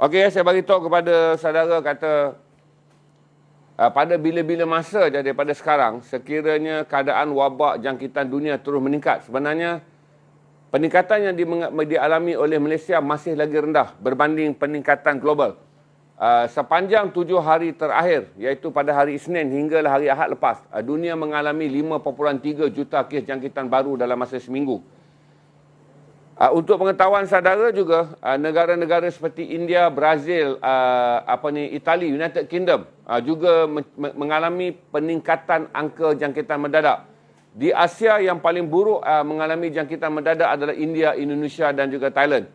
Okey, saya bagi tahu kepada saudara kata pada bila-bila masa je daripada sekarang, sekiranya keadaan wabak jangkitan dunia terus meningkat, sebenarnya peningkatan yang dialami oleh Malaysia masih lagi rendah berbanding peningkatan global. Sepanjang 7 hari terakhir, iaitu pada hari Isnin hinggalah hari Ahad lepas, dunia mengalami 5.3 juta kes jangkitan baru dalam masa seminggu. Untuk pengetahuan saudara juga, negara-negara seperti India, Brazil, Itali, United Kingdom juga mengalami peningkatan angka jangkitan mendadak. Di Asia yang paling buruk mengalami jangkitan mendadak adalah India, Indonesia dan juga Thailand.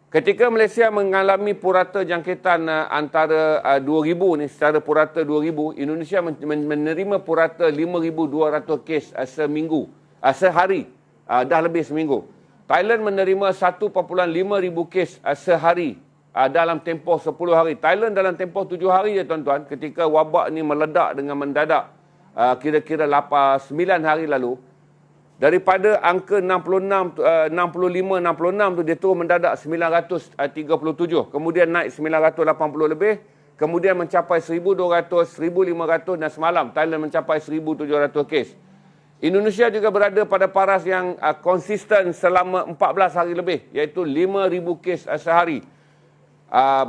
Ketika Malaysia mengalami purata jangkitan antara 2,000 ni, secara purata 2,000, Indonesia menerima purata 5,200 kes seminggu, sehari, dah lebih seminggu. Thailand menerima 1.5 ribu kes sehari dalam tempoh 10 hari. Thailand dalam tempoh 7 hari je tuan-tuan, ketika wabak ni meledak dengan mendadak kira-kira 9 hari lalu, daripada angka 65-66 tu dia turun mendadak 937, kemudian naik 980 lebih, kemudian mencapai 1,200, 1,500 dan semalam Thailand mencapai 1,700 kes. Indonesia juga berada pada paras yang konsisten selama 14 hari lebih, iaitu 5,000 kes sehari.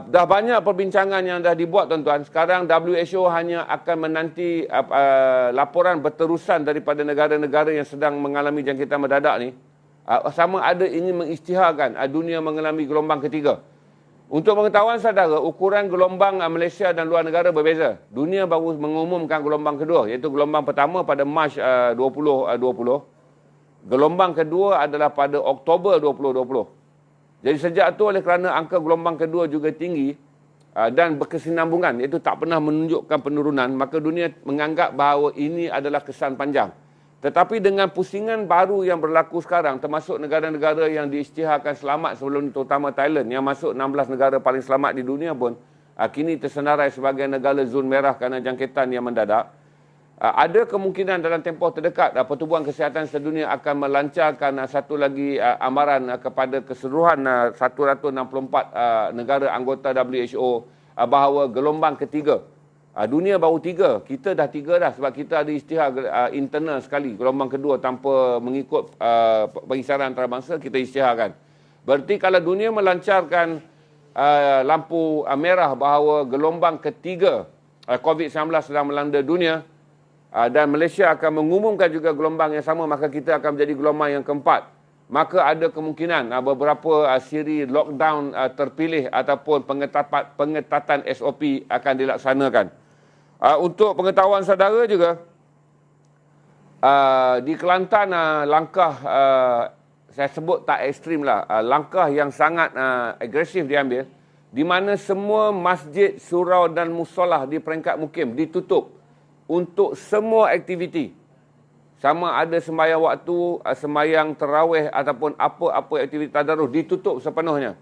Dah banyak perbincangan yang dah dibuat tuan-tuan. Sekarang WHO hanya akan menanti laporan berterusan daripada negara-negara yang sedang mengalami jangkitan mendadak ni. Sama ada ingin mengisytiharkan dunia mengalami gelombang ketiga. Untuk pengetahuan saudara, ukuran gelombang Malaysia dan luar negara berbeza. Dunia baru mengumumkan gelombang kedua, iaitu gelombang pertama pada Mac 2020. Gelombang kedua adalah pada Oktober 2020. Jadi sejak itu oleh kerana angka gelombang kedua juga tinggi dan berkesinambungan, iaitu tak pernah menunjukkan penurunan, maka dunia menganggap bahawa ini adalah kesan panjang. Tetapi dengan pusingan baru yang berlaku sekarang, termasuk negara-negara yang diisytiharkan selamat sebelum ini, terutama Thailand yang masuk 16 negara paling selamat di dunia pun, kini tersenarai sebagai negara zon merah kerana jangkitan yang mendadak. Ada kemungkinan dalam tempoh terdekat Pertubuhan Kesihatan Sedunia akan melancarkan satu lagi amaran kepada keseluruhan 164 negara anggota WHO bahawa gelombang ketiga, dunia baru 3, kita dah 3 dah sebab kita ada isytihar internal sekali, gelombang kedua tanpa mengikut pengisaran antarabangsa, kita isytiharkan. Berarti kalau dunia melancarkan lampu merah bahawa gelombang ketiga COVID-19 sedang melanda dunia, dan Malaysia akan mengumumkan juga gelombang yang sama, maka kita akan menjadi gelombang yang keempat. Maka ada kemungkinan beberapa siri lockdown terpilih ataupun pengetatan SOP akan dilaksanakan. Untuk pengetahuan saudara juga, di Kelantan langkah, saya sebut tak ekstrim lah, langkah yang sangat agresif diambil, di mana semua masjid, surau dan musolah di peringkat mukim ditutup untuk semua aktiviti. Sama ada sembahyang waktu, sembahyang tarawih ataupun apa-apa aktiviti tadarus ditutup sepenuhnya.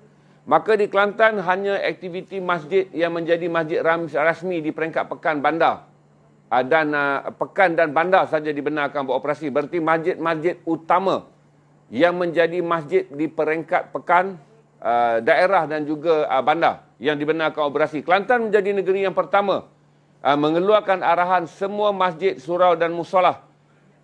Maka di Kelantan hanya aktiviti masjid yang menjadi masjid rasmi di peringkat pekan bandar. Dan pekan dan bandar saja dibenarkan beroperasi. Berarti masjid-masjid utama yang menjadi masjid di peringkat pekan, daerah dan juga bandar yang dibenarkan operasi. Kelantan menjadi negeri yang pertama mengeluarkan arahan semua masjid, surau dan musolah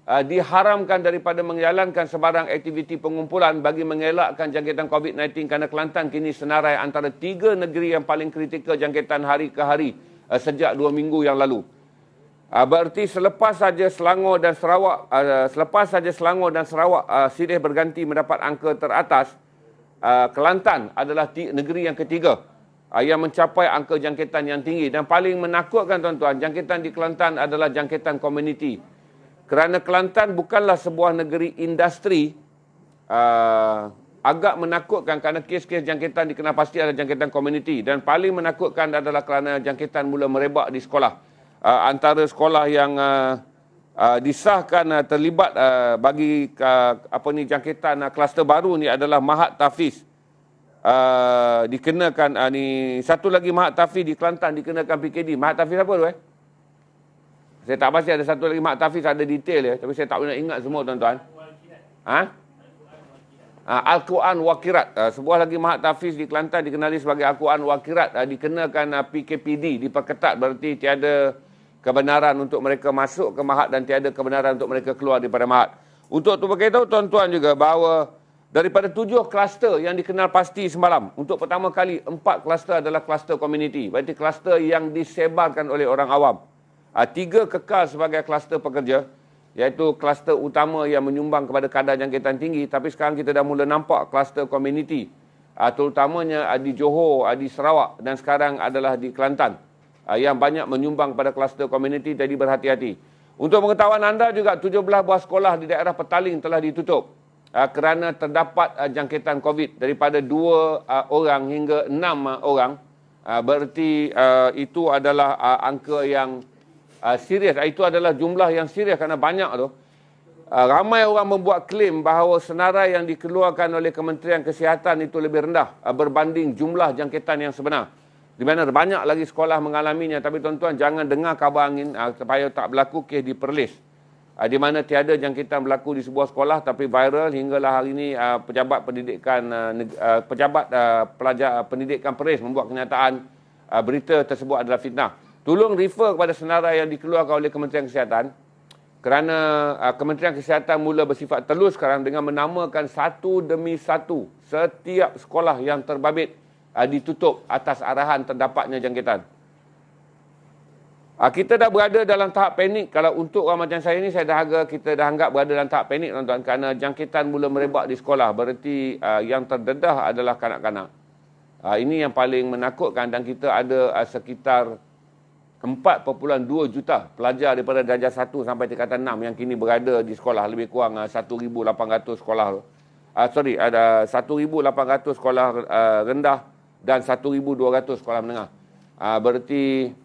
diharamkan daripada menjalankan sebarang aktiviti pengumpulan bagi mengelakkan jangkitan COVID-19, kerana Kelantan kini senarai antara 3 negeri yang paling kritikal jangkitan hari ke hari sejak 2 minggu yang lalu. Berarti selepas saja Selangor dan Sarawak silih berganti mendapat angka teratas, Kelantan adalah negeri yang ketiga yang mencapai angka jangkitan yang tinggi. Dan paling menakutkan tuan-tuan, jangkitan di Kelantan adalah jangkitan komuniti. Kerana Kelantan bukanlah sebuah negeri industri, agak menakutkan kerana kes-kes jangkitan dikenal pasti adalah jangkitan komuniti. Dan paling menakutkan adalah kerana jangkitan mula merebak di sekolah. Antara sekolah yang disahkan terlibat bagi jangkitan kluster baru ni adalah Mahat Tafiz. Dikenakan ni satu lagi Mahat Tafiz di Kelantan dikenakan PKD. Mahat Tafiz apa tu Saya tak pasti, ada satu lagi Mahat Tafiz, ada detail tapi saya tak boleh nak ingat semua tuan-tuan. Al-Quran Wakirat. Sebuah lagi Mahat Tahfiz di Kelantan dikenali sebagai Al-Quran Wakirat. Dikenakan PKPD, diperketat, berarti tiada kebenaran untuk mereka masuk ke Mahat dan tiada kebenaran untuk mereka keluar daripada Mahat. Untuk tu beritahu tuan-tuan juga bahawa daripada 7 kluster yang dikenal pasti semalam, untuk pertama kali 4 kluster adalah kluster komuniti. Berarti kluster yang disebarkan oleh orang awam. 3 kekal sebagai kluster pekerja, iaitu kluster utama yang menyumbang kepada kadar jangkitan tinggi. Tapi sekarang kita dah mula nampak kluster komuniti, terutamanya di Johor, di Sarawak dan sekarang adalah di Kelantan, yang banyak menyumbang pada kluster komuniti. Jadi berhati-hati. Untuk pengetahuan anda juga, 17 buah sekolah di daerah Petaling telah ditutup kerana terdapat jangkitan COVID daripada 2 orang hingga 6 orang. Berarti itu adalah angka yang serius. Itu adalah jumlah yang serius kerana banyak tu. Ramai orang membuat klaim bahawa senarai yang dikeluarkan oleh Kementerian Kesihatan itu lebih rendah berbanding jumlah jangkitan yang sebenar. Di mana banyak lagi sekolah mengalaminya. Tapi tuan-tuan jangan dengar kabar angin supaya tak berlaku kes di Perlis. Di mana tiada jangkitan berlaku di sebuah sekolah tapi viral hinggalah hari ini pejabat pendidikan pelajar pendidikan Perlis membuat kenyataan berita tersebut adalah fitnah. Tolong refer kepada senarai yang dikeluarkan oleh Kementerian Kesihatan kerana Kementerian Kesihatan mula bersifat telus sekarang dengan menamakan satu demi satu setiap sekolah yang terbabit ditutup atas arahan terdapatnya jangkitan. Kita dah berada dalam tahap panik. Kalau untuk orang macam saya ni, kita dah anggap berada dalam tahap panik tuan-tuan, kerana jangkitan mula merebak di sekolah. Berarti yang terdedah adalah kanak-kanak. Ini yang paling menakutkan dan kita ada sekitar 4.2 juta pelajar daripada darjah 1 sampai tingkatan 6 yang kini berada di sekolah. Lebih kurang 1,800 sekolah. Ada 1,800 sekolah rendah dan 1,200 sekolah menengah. Berarti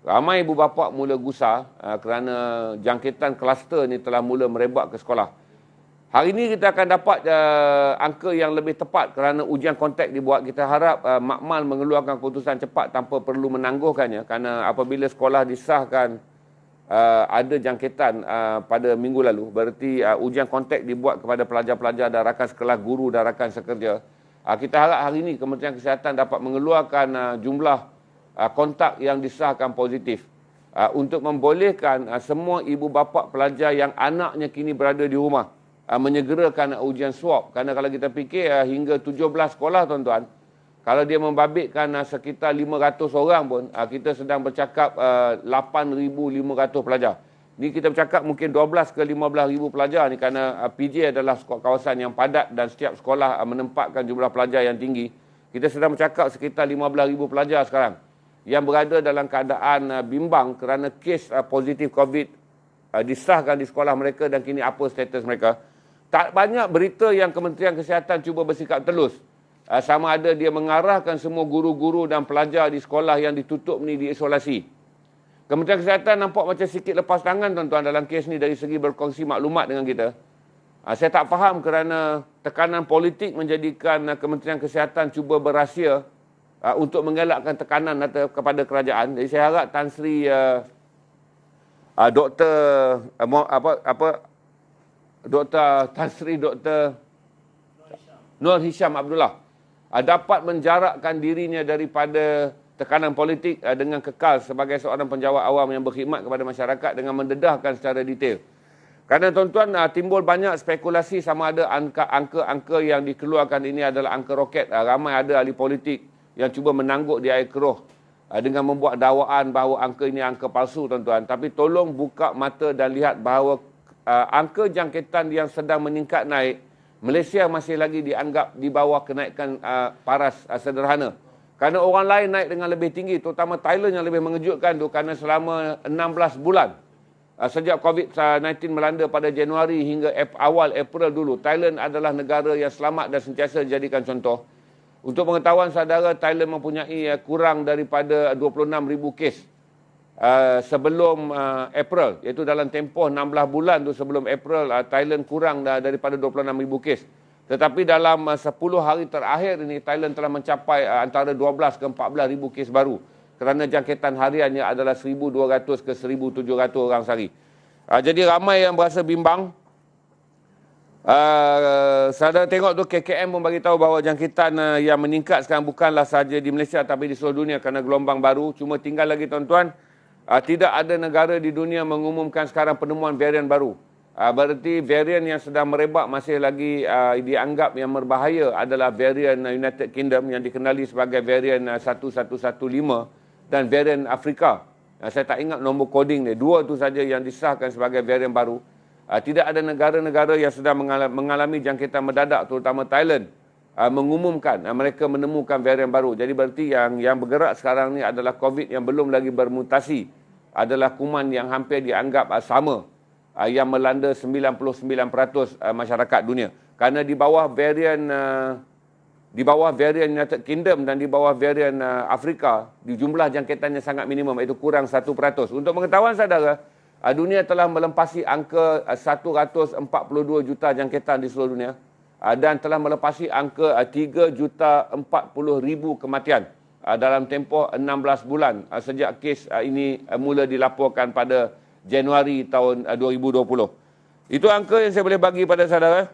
ramai ibu bapa mula gusar kerana jangkitan kluster ni telah mula merebak ke sekolah. Hari ini kita akan dapat angka yang lebih tepat kerana ujian kontak dibuat. Kita harap Makmal mengeluarkan keputusan cepat tanpa perlu menangguhkannya, kerana apabila sekolah disahkan ada jangkitan pada minggu lalu, berarti ujian kontak dibuat kepada pelajar-pelajar dan rakan sekelas, guru dan rakan sekerja. Kita harap hari ini Kementerian Kesihatan dapat mengeluarkan jumlah kontak yang disahkan positif untuk membolehkan semua ibu bapa pelajar yang anaknya kini berada di rumah menyegerakan ujian swab. Kerana kalau kita fikir hingga 17 sekolah tuan-tuan, kalau dia membabitkan sekitar 500 orang pun, kita sedang bercakap 8,500 pelajar. Ni kita bercakap mungkin 12 ke 15,000 pelajar ni, kerana PJ adalah kawasan yang padat dan setiap sekolah menempatkan jumlah pelajar yang tinggi. Kita sedang bercakap sekitar 15,000 pelajar sekarang yang berada dalam keadaan bimbang kerana kes positif COVID disahkan di sekolah mereka dan kini apa status mereka. Tak banyak berita yang Kementerian Kesihatan cuba bersikap telus. Sama ada dia mengarahkan semua guru-guru dan pelajar di sekolah yang ditutup ni diisolasi. Kementerian Kesihatan nampak macam sikit lepas tangan tuan-tuan dalam kes ni dari segi berkongsi maklumat dengan kita. Saya tak faham kerana tekanan politik menjadikan Kementerian Kesihatan cuba berahsia untuk mengelakkan tekanan kepada kerajaan. Jadi saya harap Tan Sri Dr. Nur Hisham Abdullah dapat menjarakkan dirinya daripada tekanan politik dengan kekal sebagai seorang penjawat awam yang berkhidmat kepada masyarakat dengan mendedahkan secara detail. Kerana tuan-tuan, timbul banyak spekulasi sama ada angka-angka yang dikeluarkan ini adalah angka roket. Ramai ada ahli politik yang cuba menangguk di air keruh dengan membuat dakwaan bahawa angka ini angka palsu tuan-tuan. Tapi tolong buka mata dan lihat bahawa angka jangkitan yang sedang meningkat naik, Malaysia masih lagi dianggap di bawah kenaikan paras sederhana. Kerana orang lain naik dengan lebih tinggi, terutama Thailand yang lebih mengejutkan tu, kerana selama 16 bulan sejak COVID-19 melanda pada Januari hingga awal April dulu, Thailand adalah negara yang selamat dan sentiasa dijadikan contoh. Untuk pengetahuan saudara, Thailand mempunyai kurang daripada 26,000 kes sebelum April, iaitu dalam tempoh 16 bulan tu sebelum April, Thailand kurang daripada 26,000 kes. Tetapi dalam 10 hari terakhir ini, Thailand telah mencapai antara 12 ke 14,000 kes baru. Kerana jangkitan hariannya adalah 1,200 ke 1,700 orang sehari. Jadi ramai yang berasa bimbang. Saudara tengok tu KKM pun bagi tahu bahawa jangkitan yang meningkat sekarang bukanlah sahaja di Malaysia tapi di seluruh dunia kerana gelombang baru. Cuma tinggal lagi tuan-tuan, tidak ada negara di dunia mengumumkan sekarang penemuan varian baru. Berarti varian yang sedang merebak masih lagi dianggap yang berbahaya adalah varian United Kingdom yang dikenali sebagai varian 1115 dan varian Afrika. Saya tak ingat nombor koding dia. Dua tu saja yang disahkan sebagai varian baru. Tidak ada negara-negara yang sedang mengalami jangkitan mendadak, terutama Thailand, mengumumkan mereka menemukan varian baru. Jadi berarti yang bergerak sekarang ni adalah COVID yang belum lagi bermutasi. Adalah kuman yang hampir dianggap sama, yang melanda 99% masyarakat dunia. Kerana di bawah varian United Kingdom dan di bawah varian Afrika, di jumlah jangkitannya sangat minimum, iaitu kurang 1%. Untuk pengetahuan saudara, dunia telah melempasi angka 142 juta jangkitan di seluruh dunia dan telah melepasi angka 3,40,000 kematian dalam tempoh 16 bulan sejak kes ini mula dilaporkan pada Januari tahun 2020. Itu angka yang saya boleh bagi pada saudara.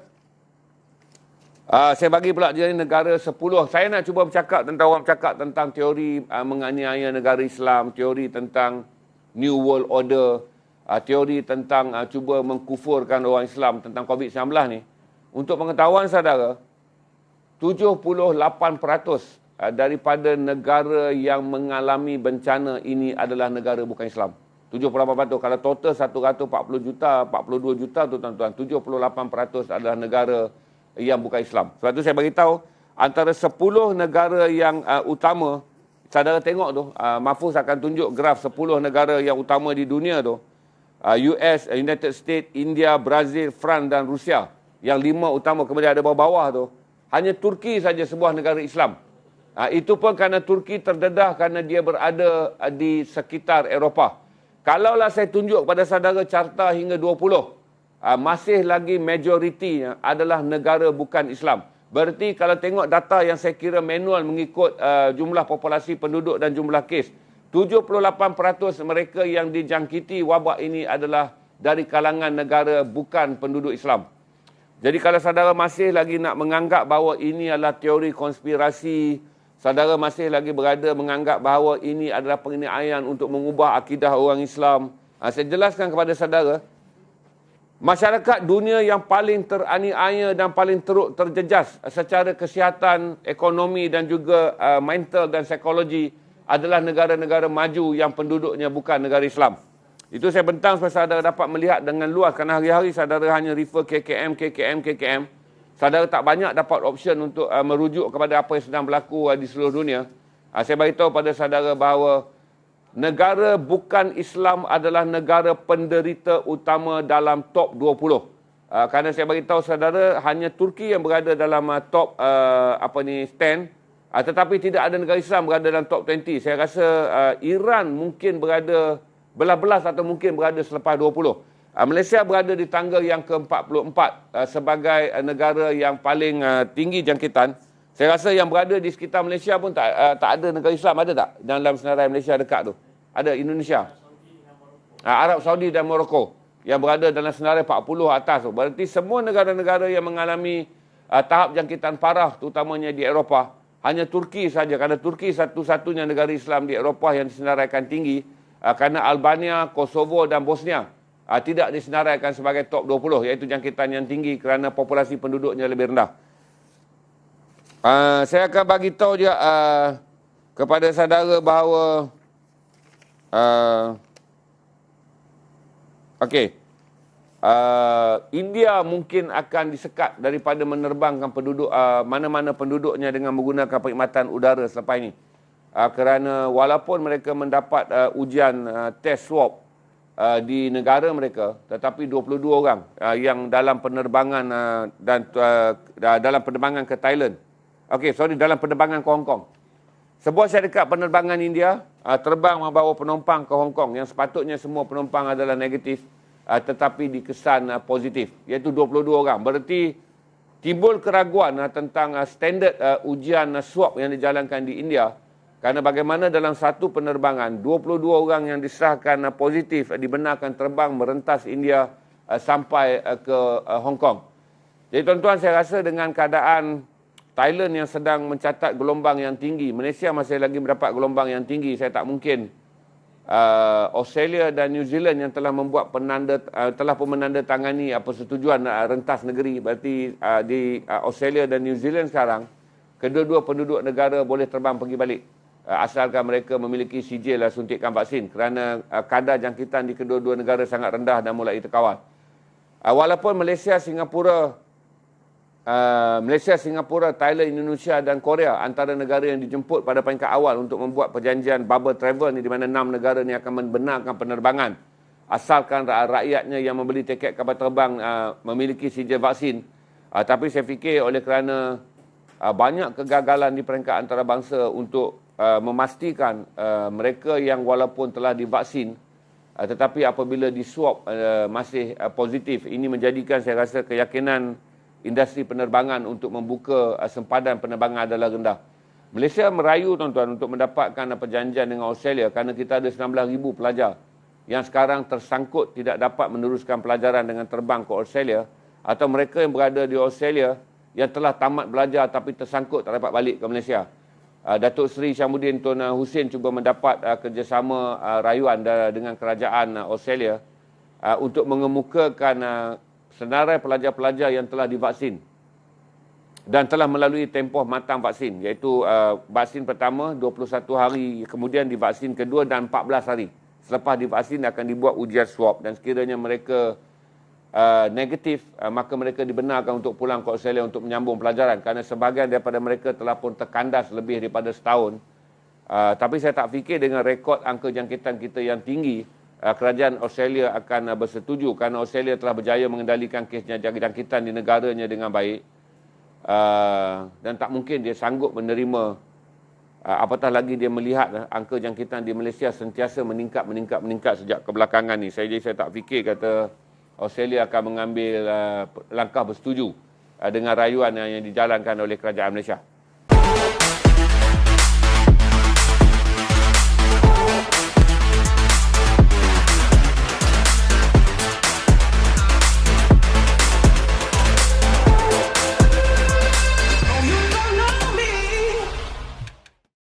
Saya bagi pula jadi negara 10. Saya nak cuba bercakap tentang teori menganiaya negara Islam, teori tentang New World Order, teori tentang cuba mengkufurkan orang Islam tentang COVID-19 ni. Untuk pengetahuan saudara, 78% daripada negara yang mengalami bencana ini adalah negara bukan Islam. 78%. Kalau total 140 juta, 42 juta tu tuan-tuan, 78% adalah negara yang bukan Islam. Sebab tu saya beritahu, antara 10 negara yang utama, saudara tengok tu, Mahfuz akan tunjuk graf 10 negara yang utama di dunia tu. US, United States, India, Brazil, France dan Rusia. Yang 5 utama, kemudian ada bawah-bawah tu. Hanya Turki saja sebuah negara Islam. Itu pun kerana Turki terdedah kerana dia berada di sekitar Eropah. Kalaulah saya tunjuk pada saudara carta hingga 20, masih lagi majoritinya adalah negara bukan Islam. Berarti kalau tengok data yang saya kira manual mengikut jumlah populasi penduduk dan jumlah kes, 78% mereka yang dijangkiti wabak ini adalah dari kalangan negara bukan penduduk Islam. Jadi kalau saudara masih lagi nak menganggap bahawa ini adalah teori konspirasi, saudara masih lagi berada menganggap bahawa ini adalah penganiayaan untuk mengubah akidah orang Islam, saya jelaskan kepada saudara, masyarakat dunia yang paling teraniaya dan paling teruk terjejas secara kesihatan, ekonomi dan juga mental dan psikologi adalah negara-negara maju yang penduduknya bukan negara Islam. Itu saya bentang supaya saudara dapat melihat dengan luas, kerana hari-hari saudara hanya refer KKM. Saudara tak banyak dapat option untuk merujuk kepada apa yang sedang berlaku di seluruh dunia. Saya beritahu pada saudara bahawa negara bukan Islam adalah negara penderita utama dalam top 20. Kerana saya beritahu saudara, hanya Turki yang berada dalam top 10, tetapi tidak ada negara Islam berada dalam top 20. Saya rasa Iran mungkin berada belas-belas atau mungkin berada selepas 20. Malaysia berada di tangga yang ke-44 sebagai negara yang paling tinggi jangkitan. Saya rasa yang berada di sekitar Malaysia pun tak ada negara Islam, ada tak? Dalam senarai Malaysia dekat tu. Ada Indonesia. Arab Saudi dan Morocco yang berada dalam senarai 40 atas tu. Berarti semua negara-negara yang mengalami tahap jangkitan parah, terutamanya di Eropah, hanya Turki saja. Kerana Turki satu-satunya negara Islam di Eropah yang disenaraikan tinggi. Kerana Albania, Kosovo dan Bosnia tidak disenaraikan sebagai top 20, iaitu jangkitan yang tinggi kerana populasi penduduknya lebih rendah. Saya akan bagi tahu dia kepada saudara bahawa India mungkin akan disekat daripada menerbangkan penduduk mana-mana penduduknya dengan menggunakan perkhidmatan udara selepas ini. Kerana walaupun mereka mendapat ujian test swab di negara mereka, tetapi 22 orang yang dalam penerbangan dalam penerbangan ke Thailand. Dalam penerbangan ke Hong Kong. Sebuah syarikat penerbangan India terbang membawa penumpang ke Hong Kong yang sepatutnya semua penumpang adalah negatif, tetapi dikesan positif, iaitu 22 orang. Berarti timbul keraguan tentang standard ujian swab yang dijalankan di India. Kerana bagaimana dalam satu penerbangan, 22 orang yang disahkan positif dibenarkan terbang merentas India sampai ke Hong Kong. Jadi tuan-tuan, saya rasa dengan keadaan Thailand yang sedang mencatat gelombang yang tinggi, Malaysia masih lagi mendapat gelombang yang tinggi, saya tak mungkin Australia dan New Zealand yang telah membuat telah pun menandatangani persetujuan rentas negeri. Berarti di Australia dan New Zealand sekarang, kedua-dua penduduk negara boleh terbang pergi balik, asalkan mereka memiliki sijil suntikan vaksin, kerana kadar jangkitan di kedua-dua negara sangat rendah dan mulai terkawal. Walaupun Malaysia, Singapura, Thailand, Indonesia dan Korea antara negara yang dijemput pada peringkat awal untuk membuat perjanjian bubble travel ni, di mana 6 negara ni akan membenarkan penerbangan asalkan rakyatnya yang membeli tiket kapal terbang memiliki sijil vaksin. Tapi saya fikir oleh kerana banyak kegagalan di peringkat antarabangsa untuk memastikan mereka yang walaupun telah divaksin tetapi apabila diswab masih positif, ini menjadikan saya rasa keyakinan industri penerbangan untuk membuka sempadan penerbangan adalah rendah. Malaysia merayu tuan-tuan untuk mendapatkan perjanjian dengan Australia kerana kita ada 19,000 pelajar yang sekarang tersangkut tidak dapat meneruskan pelajaran dengan terbang ke Australia, atau mereka yang berada di Australia yang telah tamat belajar tapi tersangkut tak dapat balik ke Malaysia. Datuk Seri Syamudin Tun Hussein cuba mendapat kerjasama rayuan dengan kerajaan Australia untuk mengemukakan senarai pelajar-pelajar yang telah divaksin dan telah melalui tempoh matang vaksin, iaitu vaksin pertama 21 hari, kemudian divaksin kedua dan 14 hari. Selepas divaksin akan dibuat ujian swab dan sekiranya mereka negatif, maka mereka dibenarkan untuk pulang ke Australia untuk menyambung pelajaran, kerana sebahagian daripada mereka telah pun terkandas lebih daripada setahun. Tapi saya tak fikir dengan rekod angka jangkitan kita yang tinggi, kerajaan Australia akan bersetuju, kerana Australia telah berjaya mengendalikan kesnya jangkitan di negaranya dengan baik, dan tak mungkin dia sanggup menerima, apatah lagi dia melihat angka jangkitan di Malaysia sentiasa meningkat sejak kebelakangan ni. Jadi saya tak fikir kata Australia akan mengambil langkah bersetuju dengan rayuan yang dijalankan oleh kerajaan Malaysia.